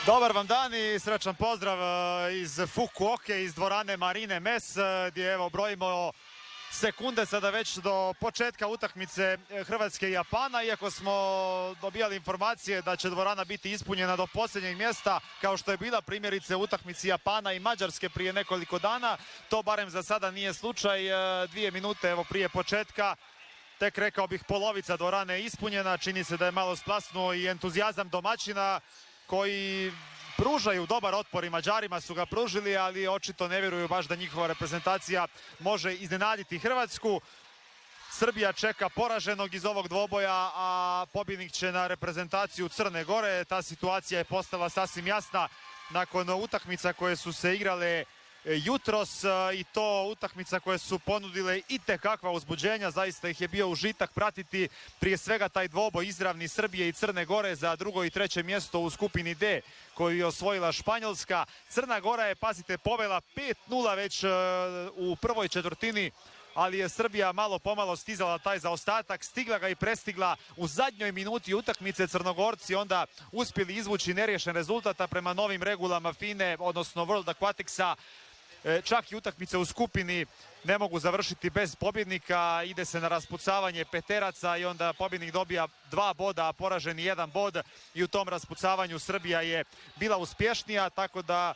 Dobar vam dan i srećan pozdrav iz Fukuoke, iz dvorane Marine Mes, gdje evo brojimo sekunde sada već do početka utakmice Hrvatske i Japana. Iako smo dobijali informacije da će dvorana biti ispunjena do posljednjeg mjesta, kao što je bila primjerice u utakmici Japana i Mađarske prije nekoliko dana, to barem za sada nije slučaj. 2 minute evo prije početka, tek rekao bih polovica dvorane je ispunjena. Čini se da je malo splasnuo i entuzijazam domaćina koji pružaju dobar otpor i Mađarima su ga pružili, ali očito ne vjeruju baš da njihova reprezentacija može iznenaditi Hrvatsku. Srbija čeka poraženog iz ovog dvoboja, a pobjednik će na reprezentaciju Crne Gore. Ta situacija je postala sasvim jasna nakon utakmica koje su se igrale jutros, i to utakmica koje su ponudile itekakva uzbuđenja. Zaista ih je bio užitak pratiti, prije svega taj dvoboj izravni Srbije i Crne Gore za drugo i treće mjesto u skupini D koju je osvojila Španjolska. Crna Gora je, pazite, povela 5-0 već u prvoj četvrtini, ali je Srbija malo pomalo stizala taj zaostatak, stigla ga i prestigla u zadnjoj minuti utakmice. Crnogorci onda uspjeli izvući neriješen rezultat, a prema novim regulama FINE, odnosno World Aquaticsa, čak i utakmice u skupini ne mogu završiti bez pobjednika. Ide se na raspucavanje peteraca i onda pobjednik dobija 2 boda, a poraženi 1 bod, i u tom raspucavanju Srbija je bila uspješnija, tako da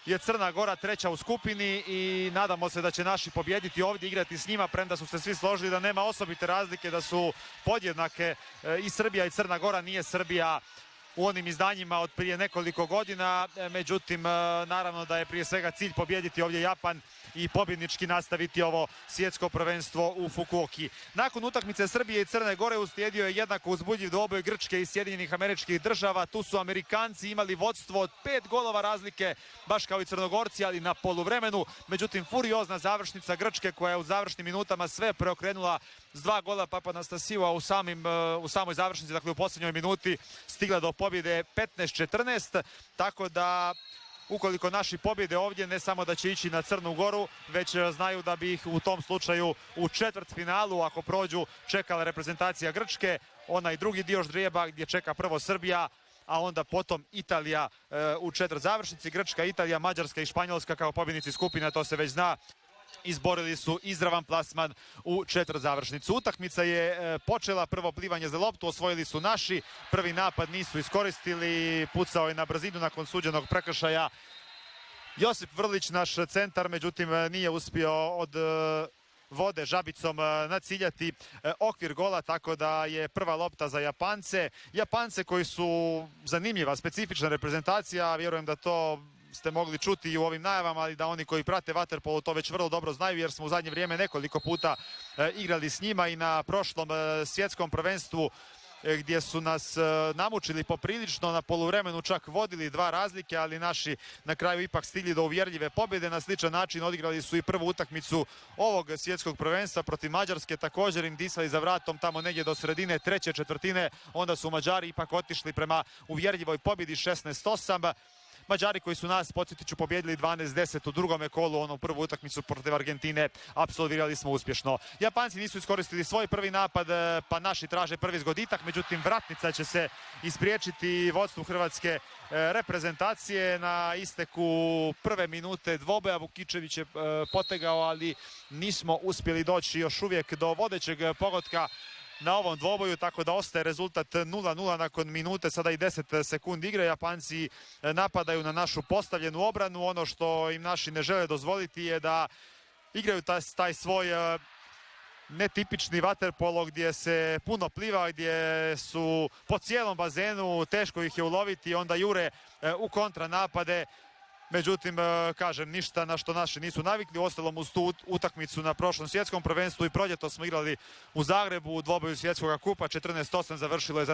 je Crna Gora treća u skupini i nadamo se da će naši pobijediti ovdje, igrati s njima, premda su se svi složili da nema osobite razlike, da su podjednake i Srbija i Crna Gora. Nije Srbija u onim izdanjima od prije nekoliko godina, međutim naravno da je prije svega cilj pobijediti ovdje Japan i pobjednički nastaviti ovo svjetsko prvenstvo u Fukuoki. Nakon utakmice Srbije i Crne Gore uslijedio je jednako uzbudljiv dvoboj Grčke i Sjedinjenih Američkih Država. Tu su Amerikanci imali vodstvo od 5 golova razlike, baš kao i Crnogorci, ali na poluvremenu. Međutim, furiozna završnica Grčke, koja je u završnim minutama sve preokrenula s 2 gola Papanastasiua u samoj završnici, dakle u posljednjoj minuti, stigla do pobjede 15-14, tako da ukoliko naši pobjede ovdje, ne samo da će ići na Crnu Goru, već znaju da bi ih u tom slučaju u četvrtfinalu, ako prođu, čekala reprezentacija Grčke, onaj drugi dio ždrijeba gdje čeka prvo Srbija, a onda potom Italija u četvrt završnici. Grčka, Italija, Mađarska i Španjolska kao pobjednici skupina, to se već zna, izborili su izravan plasman u četvrt završnicu. Utakmica je počela, prvo plivanje za loptu, osvojili su naši, prvi napad nisu iskoristili, pucao je na brzinu nakon suđenog prekršaja Josip Vrlić, naš centar, međutim nije uspio od vode žabicom naciljati okvir gola, tako da je prva lopta za Japance. Japance koji su zanimljiva, specifična reprezentacija, vjerujem da to ste mogli čuti i u ovim najavama, ali da oni koji prate vaterpolo to već vrlo dobro znaju, jer smo u zadnje vrijeme nekoliko puta igrali s njima i na prošlom svjetskom prvenstvu gdje su nas namučili poprilično, na poluvremenu čak vodili 2 razlike, ali naši na kraju ipak stigli do uvjerljive pobjede. Na sličan način odigrali su i prvu utakmicu ovog svjetskog prvenstva protiv Mađarske, također im disali za vratom tamo negdje do sredine treće četvrtine, onda su Mađari ipak otišli prema uvjerljivoj pobjedi 16-8. Mađari koji su nas, podsjetit ću, pobjedili 12-10 u drugome kolu, onu prvu utakmicu protiv Argentine apsolvirali smo uspješno. Japanci nisu iskoristili svoj prvi napad, pa naši traže prvi zgoditak, međutim vratnica će se ispriječiti vodstvu hrvatske reprezentacije na isteku prve minute dvoboja. Vukičević je potegao, ali nismo uspjeli doći još uvijek do vodećeg pogotka na ovom dvoboju, tako da ostaje rezultat 0-0 nakon minute, sada i 10 sekundi igre. Japanci napadaju na našu postavljenu obranu. Ono što im naši ne žele dozvoliti je da igraju taj svoj netipični vaterpolo gdje se puno pliva, gdje su po cijelom bazenu, teško ih je uloviti, onda jure u kontranapade. Međutim, kažem, ništa na što naši nisu navikli. Uostalom, uz tu utakmicu na prošlom svjetskom prvenstvu i proljeto smo igrali u Zagrebu u dvoboju svjetskog kupa. 14-8 završilo je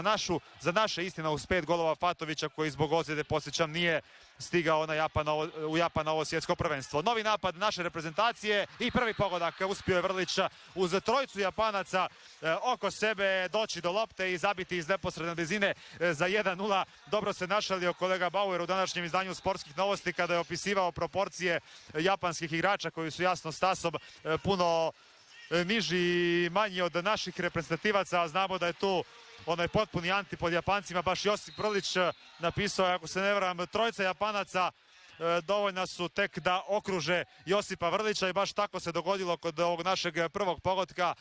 za naše, istina uz 5 golova Fatovića, koji zbog ozljede, podsjećam, nije stigao u Japan na ovo svjetsko prvenstvo. Novi napad naše reprezentacije i prvi pogodak uspio je Vrlića uz trojicu Japanaca oko sebe doći do lopte i zabiti iz neposredne blizine za 1-0. Dobro se našalio kolega Bauer u današnjem izdanju Sportskih novosti kada je opisivao proporcije japanskih igrača koji su jasno stasom puno niži i manji od naših reprezentativaca, a znamo da je tu onaj potpuni antipod Japancima. Baš Josip Vrlić napisao je, ako se ne varam, trojica Japanaca dovoljna su tek da okruže Josipa Vrlića i baš tako se dogodilo kod ovog našeg prvog pogotka.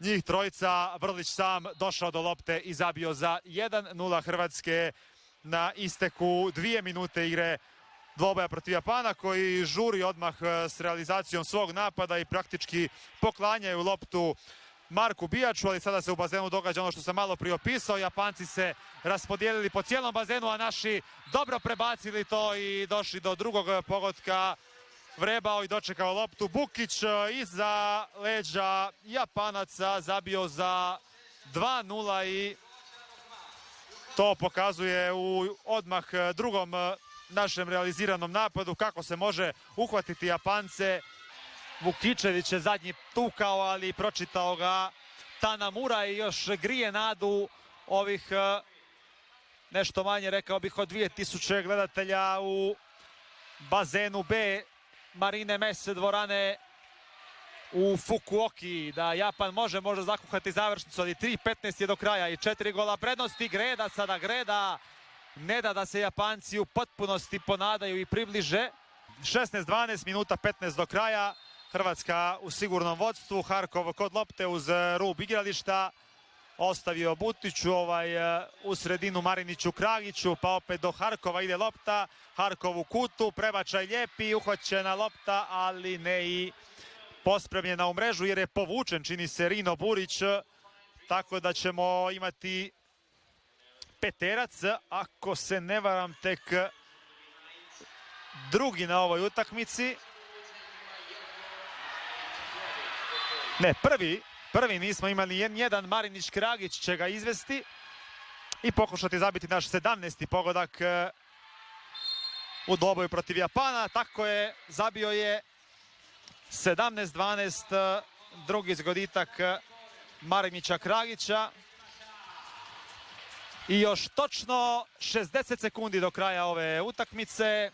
Njih trojica, Vrlić sam došao do lopte i zabio za 1-0 Hrvatske na isteku 2 minute igre dvoboja protiv Japana, koji žuri odmah s realizacijom svog napada i praktički poklanjaju loptu Marku Bijaču, ali sada se u bazenu događa ono što sam malo prije opisao. Japanci se raspodijelili po cijelom bazenu, a naši dobro prebacili to i došli do drugog pogotka. Vrebao i dočekao loptu. Bukić iza leđa Japanaca zabio za 2-0 i to pokazuje u odmah drugom našem realiziranom napadu kako se može uhvatiti Japance. Vukičević je zadnji tukao, ali pročitao ga Tanamura i još grije nadu ovih nešto manje, rekao bih, od 2000 gledatelja u bazenu B Marine Messe dvorane u Fukuoki, da Japan može možda zakuhati završnicu, ali 3:15 je do kraja i 4 gola prednosti. Greda sada, Greda ne da se Japanci u potpunosti ponadaju i približe. 16-12 minuta, 15 do kraja. Hrvatska u sigurnom vodstvu. Harkov kod lopte uz rub igrališta. Ostavio Butiću, u sredinu Mariniću, Kragiću, pa opet do Harkova ide lopta. Harkov u kutu, prebačaj lijepi, uhvaćena lopta, ali ne i pospremljena u mrežu jer je povučen, čini se, Rino Burić. Tako da ćemo imati peterac, ako se ne varam tek drugi na ovoj utakmici. Ne, prvi nismo imali jedan. Marinić Kragić će ga izvesti i pokušati zabiti naš 17. pogodak u dvoboju protiv Japana. Tako je, zabio je 17-12, drugi zgoditak Marinića Kragića. I još točno 60 sekundi do kraja ove utakmice.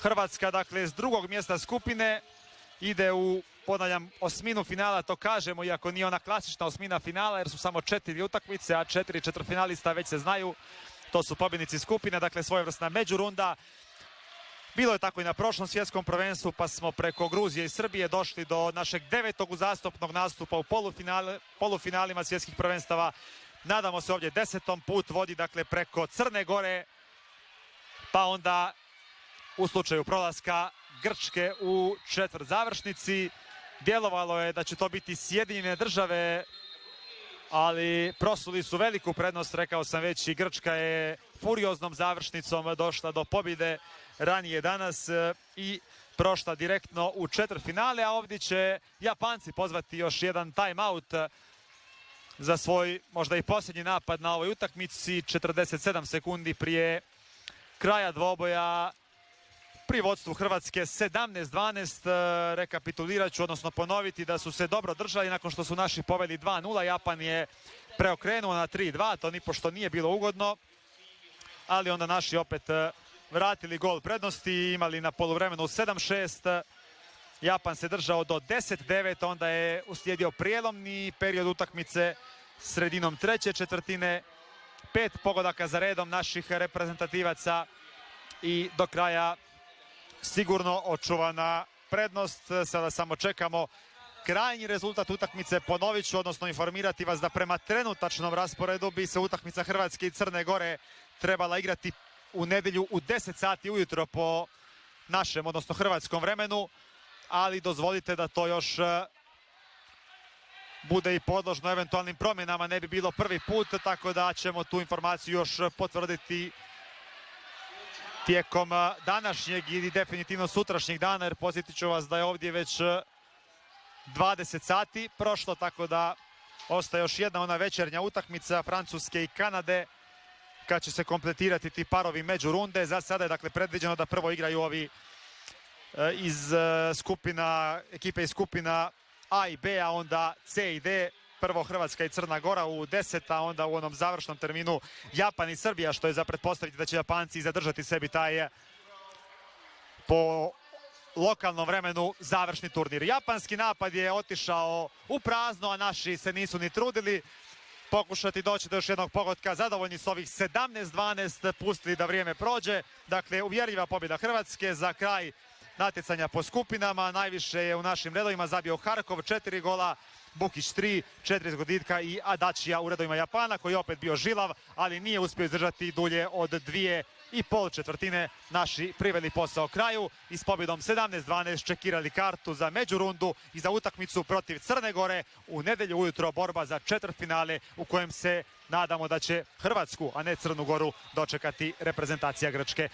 Hrvatska, dakle, s drugog mjesta skupine ide u, ponavljam, osminu finala, to kažemo, iako nije ona klasična osmina finala, jer su samo 4 utakmice, a 4 četvrtfinalista već se znaju. To su pobjednici skupine, dakle svojevrsna međurunda. Bilo je tako i na prošlom svjetskom prvenstvu, pa smo preko Gruzije i Srbije došli do našeg 9. uzastopnog nastupa u polufinalima svjetskih prvenstava. Nadamo se ovdje 10. put vodi, dakle, preko Crne Gore, pa onda u slučaju prolaska Grčke u četvrt završnici. Djelovalo je da će to biti Sjedinjene Države, ali prosuli su veliku prednost, rekao sam već, i Grčka je furioznom završnicom došla do pobjede ranije danas i prošla direktno u četvrtfinale, a ovdje će Japanci pozvati još jedan timeout za svoj možda i posljednji napad na ovoj utakmici. 47 sekundi prije kraja dvoboja pri vodstvu Hrvatske 17-12. Rekapitulirat ću, odnosno ponoviti da su se dobro držali nakon što su naši poveli 2-0. Japan je preokrenuo na 3-2, to nipošto nije bilo ugodno, ali onda naši opet vratili gol prednosti i imali na poluvremenu 7-6. Japan se držao do 10-9, onda je uslijedio prijelomni period utakmice sredinom treće četvrtine. 5 pogodaka za redom naših reprezentativaca i do kraja sigurno očuvana prednost. Sada samo čekamo krajnji rezultat utakmice. Ponovit ću, odnosno informirati vas da prema trenutačnom rasporedu bi se utakmica Hrvatske i Crne Gore trebala igrati u nedjelju u 10 sati ujutro po našem, odnosno hrvatskom vremenu, ali dozvolite da to još bude i podložno eventualnim promjenama, ne bi bilo prvi put, tako da ćemo tu informaciju još potvrditi tijekom današnjeg ili definitivno sutrašnjeg dana, jer podsjetit ću vas da je ovdje već 20 sati prošlo, tako da ostaje još jedna ona večernja utakmica Francuske i Kanade kad će se kompletirati ti parovi međurunde. Za sada je, dakle, predviđeno da prvo igraju ovi iz ekipe iz skupina A i B, a onda C i D. Prvo Hrvatska i Crna Gora u 10, a onda u onom završnom terminu Japan i Srbija, što je za pretpostaviti da će Japanci zadržati sebi taj po lokalnom vremenu završni turnir. Japanski napad je otišao u prazno, a naši se nisu ni trudili. pokušati doći do još jednog pogotka. Zadovoljni s ovih 17-12, pustili da vrijeme prođe. Dakle, uvjerljiva pobjeda Hrvatske za kraj natjecanja po skupinama. Najviše je u našim redovima zabio Harkov, 4 gola, Bukić 3, 4 zgoditka i Adačija u redovima Japana, koji je opet bio žilav, ali nije uspio izdržati dulje od 2,5 četvrtine. Naši priveli posao kraju i s pobjedom 17-12 čekirali kartu za međurundu i za utakmicu protiv Crne Gore u nedjelju ujutro, borba za četvrtfinale u kojem se nadamo da će Hrvatsku, a ne Crnu Goru, dočekati reprezentacija Grčke.